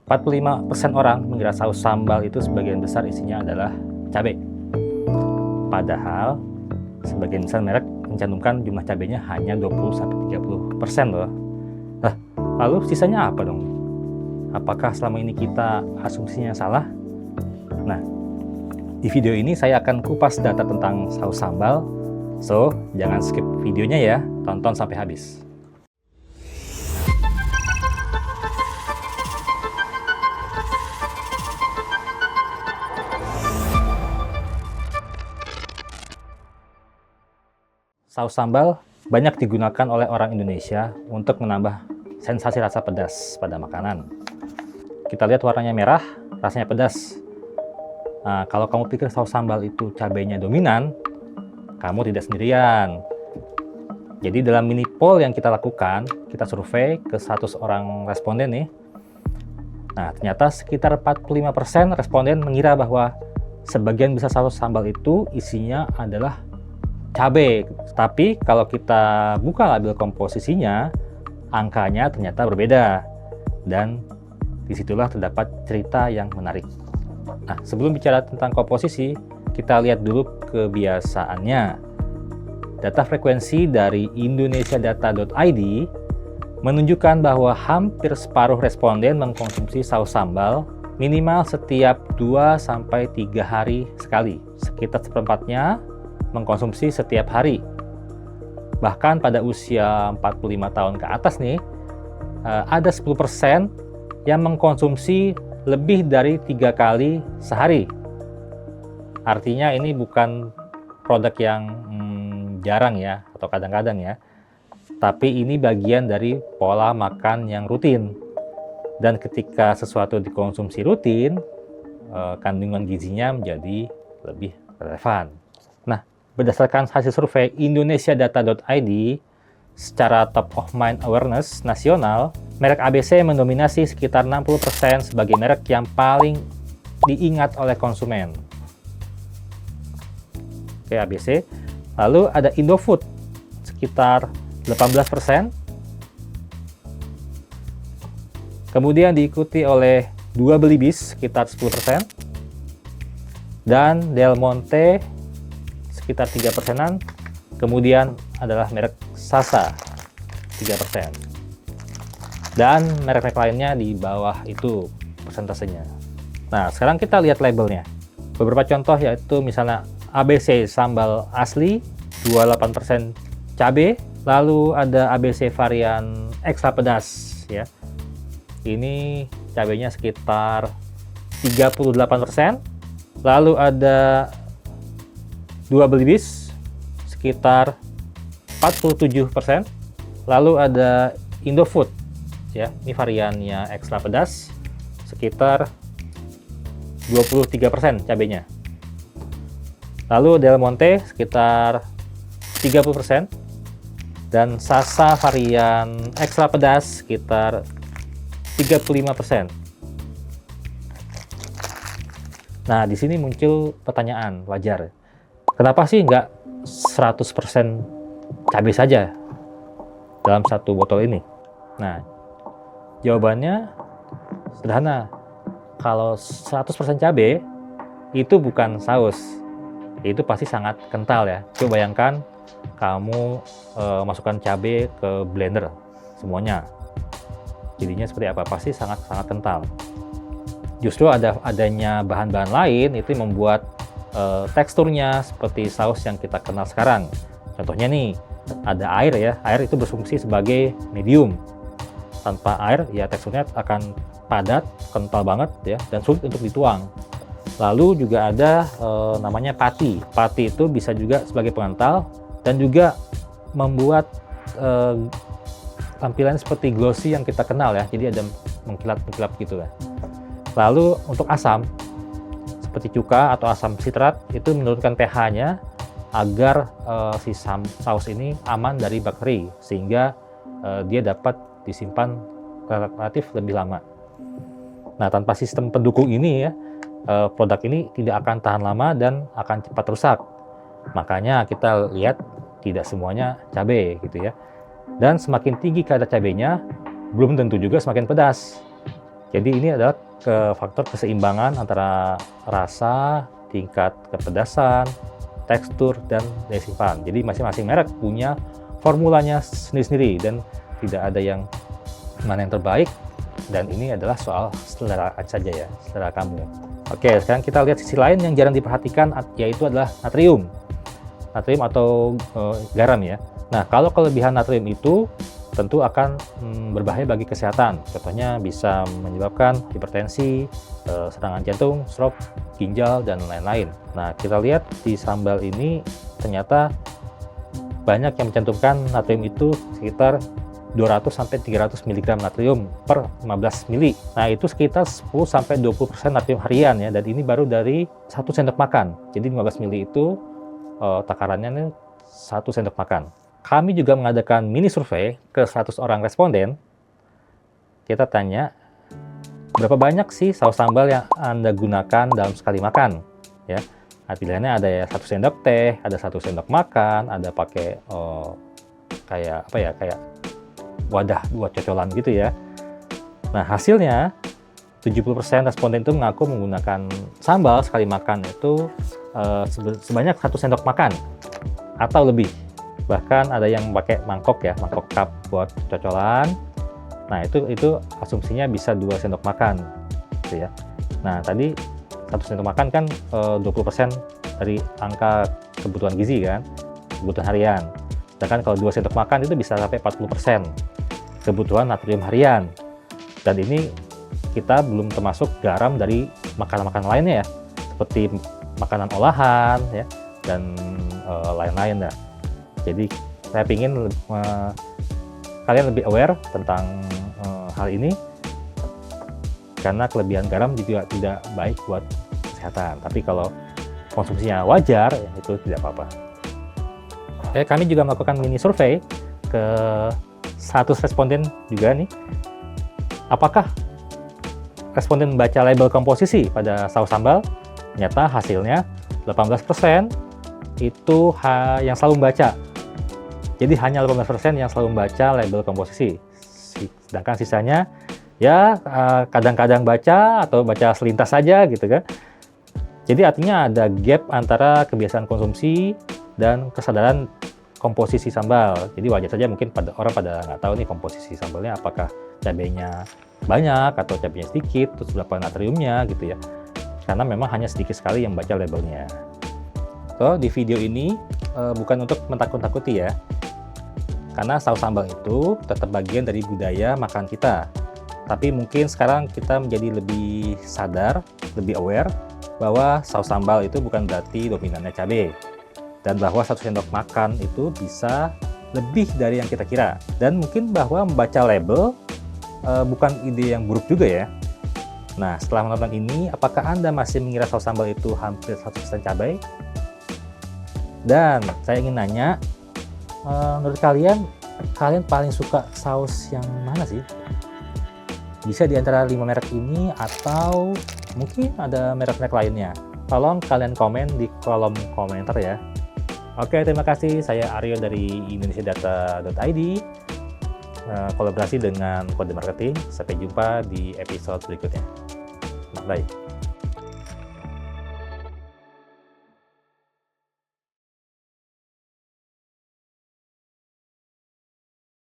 45% orang mengira saus sambal itu sebagian besar isinya adalah cabai. Padahal sebagian besar merek mencantumkan jumlah cabainya hanya 20-30% loh. Nah, lalu sisanya apa dong? Apakah selama ini kita asumsinya salah? Nah, di video ini saya akan kupas data tentang saus sambal. So, jangan skip videonya ya, tonton sampai habis. Saus sambal banyak digunakan oleh orang Indonesia untuk menambah sensasi rasa pedas pada makanan. Kita lihat warnanya merah, rasanya pedas. Nah, kalau kamu pikir saus sambal itu cabainya dominan, kamu tidak sendirian. Jadi dalam mini poll yang kita lakukan, kita survei ke 100 orang responden nih. Nah, ternyata sekitar 45% responden mengira bahwa sebagian besar saus sambal itu isinya adalah cabai. Tapi kalau kita buka label komposisinya, angkanya ternyata berbeda. Dan disitulah terdapat cerita yang menarik. Nah, sebelum bicara tentang komposisi, kita lihat dulu kebiasaannya. Data frekuensi dari indonesiadata.id menunjukkan bahwa hampir separuh responden mengkonsumsi saus sambal minimal setiap 2-3 hari sekali. Sekitar seperempatnya mengkonsumsi setiap hari. Bahkan pada usia 45 tahun ke atas nih, ada 10% yang mengkonsumsi lebih dari 3 kali sehari. Artinya ini bukan produk yang jarang ya, atau kadang-kadang ya. Tapi ini bagian dari pola makan yang rutin. Dan ketika sesuatu dikonsumsi rutin, kandungan gizinya menjadi lebih relevan. Nah, berdasarkan hasil survei indonesiadata.id, secara top of mind awareness nasional, merek ABC mendominasi sekitar 60% sebagai merek yang paling diingat oleh konsumen. Oke, ABC. Lalu ada Indofood sekitar 18%. Kemudian diikuti oleh Dua Belibis sekitar 10%. Dan Del Monte sekitar 3%-an. Kemudian adalah merek Sasa 3%. Dan merek-merek lainnya di bawah itu persentasenya. Nah, sekarang kita lihat labelnya. Beberapa contoh yaitu misalnya ABC sambal asli 28% cabai, lalu ada ABC varian ekstra pedas ya. Ini cabainya sekitar 38%. Lalu ada Dua Belibis sekitar 47%. Lalu ada Indofood ya, ini variannya ekstra pedas sekitar 23% cabainya. Lalu Del Monte sekitar 30%. Dan Sasa varian ekstra pedas sekitar 35%. Nah, di sini muncul pertanyaan wajar. Kenapa sih nggak 100% cabai saja dalam satu botol ini? Nah, jawabannya sederhana. Kalau 100% cabai, itu bukan saus. Itu pasti sangat kental ya. Coba bayangkan kamu masukkan cabai ke blender semuanya. Jadinya seperti apa? Pasti sangat-sangat kental. Justru adanya bahan-bahan lain itu membuat teksturnya seperti saus yang kita kenal sekarang. Contohnya nih, ada air ya. Air itu berfungsi sebagai medium. Tanpa air ya teksturnya akan padat, kental banget ya, dan sulit untuk dituang. Lalu juga ada namanya pati. Pati itu bisa juga sebagai pengental dan juga membuat tampilannya seperti glossy yang kita kenal ya. Jadi ada mengkilap-mengkilap gitu ya. Lalu untuk asam, seperti cuka atau asam sitrat, itu menurunkan pH-nya agar si saus ini aman dari bakteri, sehingga dia dapat disimpan relatif lebih lama. Nah, tanpa sistem pendukung ini ya, produk ini tidak akan tahan lama dan akan cepat rusak. Makanya kita lihat tidak semuanya cabai gitu ya. Dan semakin tinggi kadar cabainya, belum tentu juga semakin pedas. Jadi ini adalah faktor keseimbangan antara rasa, tingkat kepedasan, tekstur, dan daya simpan. Jadi masing-masing merek punya formulanya sendiri-sendiri dan tidak ada yang mana yang terbaik, dan ini adalah soal selera saja ya, selera kamu. Oke, sekarang kita lihat sisi lain yang jarang diperhatikan, yaitu adalah natrium. Natrium atau garam ya. Nah, kalau kelebihan natrium itu tentu akan berbahaya bagi kesehatan. Contohnya bisa menyebabkan hipertensi, serangan jantung, stroke, ginjal, dan lain-lain. Nah, kita lihat di sambal ini ternyata banyak yang mencantumkan natrium itu sekitar 200-300 mg natrium per 15 mili. Nah, itu sekitar 10-20% natrium harian ya, dan ini baru dari 1 sendok makan. Jadi 15 mili itu takarannya nih 1 sendok makan. Kami juga mengadakan mini survei ke 100 orang responden. Kita tanya, berapa banyak sih saus sambal yang Anda gunakan dalam sekali makan? Ya, nah, pilihannya ada ya 1 sendok teh, ada 1 sendok makan, ada pakai kayak apa ya, kayak wadah buat cocolan gitu ya. Nah, hasilnya 70% responden itu mengaku menggunakan sambal sekali makan itu sebanyak 1 sendok makan atau lebih. Bahkan ada yang pakai mangkok ya, mangkok cup buat cocolan. Nah, itu asumsinya bisa 2 sendok makan gitu ya. Nah, tadi 1 sendok makan kan 20% dari angka kebutuhan gizi kan, kebutuhan harian. Sedangkan kalau 2 sendok makan itu bisa sampai 40% kebutuhan natrium harian. Dan ini kita belum termasuk garam dari makanan-makanan lainnya ya, seperti makanan olahan ya, dan lain-lain ya. Jadi saya ingin kalian lebih aware tentang hal ini, karena kelebihan garam juga tidak baik buat kesehatan. Tapi kalau konsumsinya wajar, ya itu tidak apa-apa. Kami juga melakukan mini survei ke 100 responden juga nih. Apakah responden membaca label komposisi pada saus sambal? Ternyata hasilnya 18% itu yang selalu membaca. Jadi hanya 18% yang selalu membaca label komposisi. Sedangkan sisanya ya kadang-kadang baca atau baca selintas saja gitu kan. Jadi artinya ada gap antara kebiasaan konsumsi dan kesadaran komposisi sambal. Jadi wajar saja mungkin orang pada nggak tahu nih komposisi sambalnya, apakah cabenya banyak atau cabenya sedikit, terus berapa natriumnya gitu ya. Karena memang hanya sedikit sekali yang baca labelnya. So, di video ini bukan untuk mentakut-takuti ya. Karena saus sambal itu tetap bagian dari budaya makan kita. Tapi mungkin sekarang kita menjadi lebih sadar, lebih aware bahwa saus sambal itu bukan berarti dominannya cabai. Dan bahwa 1 sendok makan itu bisa lebih dari yang kita kira. Dan mungkin bahwa membaca label bukan ide yang buruk juga ya. Nah, setelah menonton ini, apakah Anda masih mengira saus sambal itu hampir 100% cabai? Dan saya ingin nanya, menurut kalian paling suka saus yang mana sih? Bisa di antara 5 merek ini atau mungkin ada merek-merek lainnya. Tolong kalian komen di kolom komentar ya. Oke, terima kasih. Saya Aryo dari indonesiadata.id, kolaborasi dengan Kode Marketing. Sampai jumpa di episode berikutnya. Bye.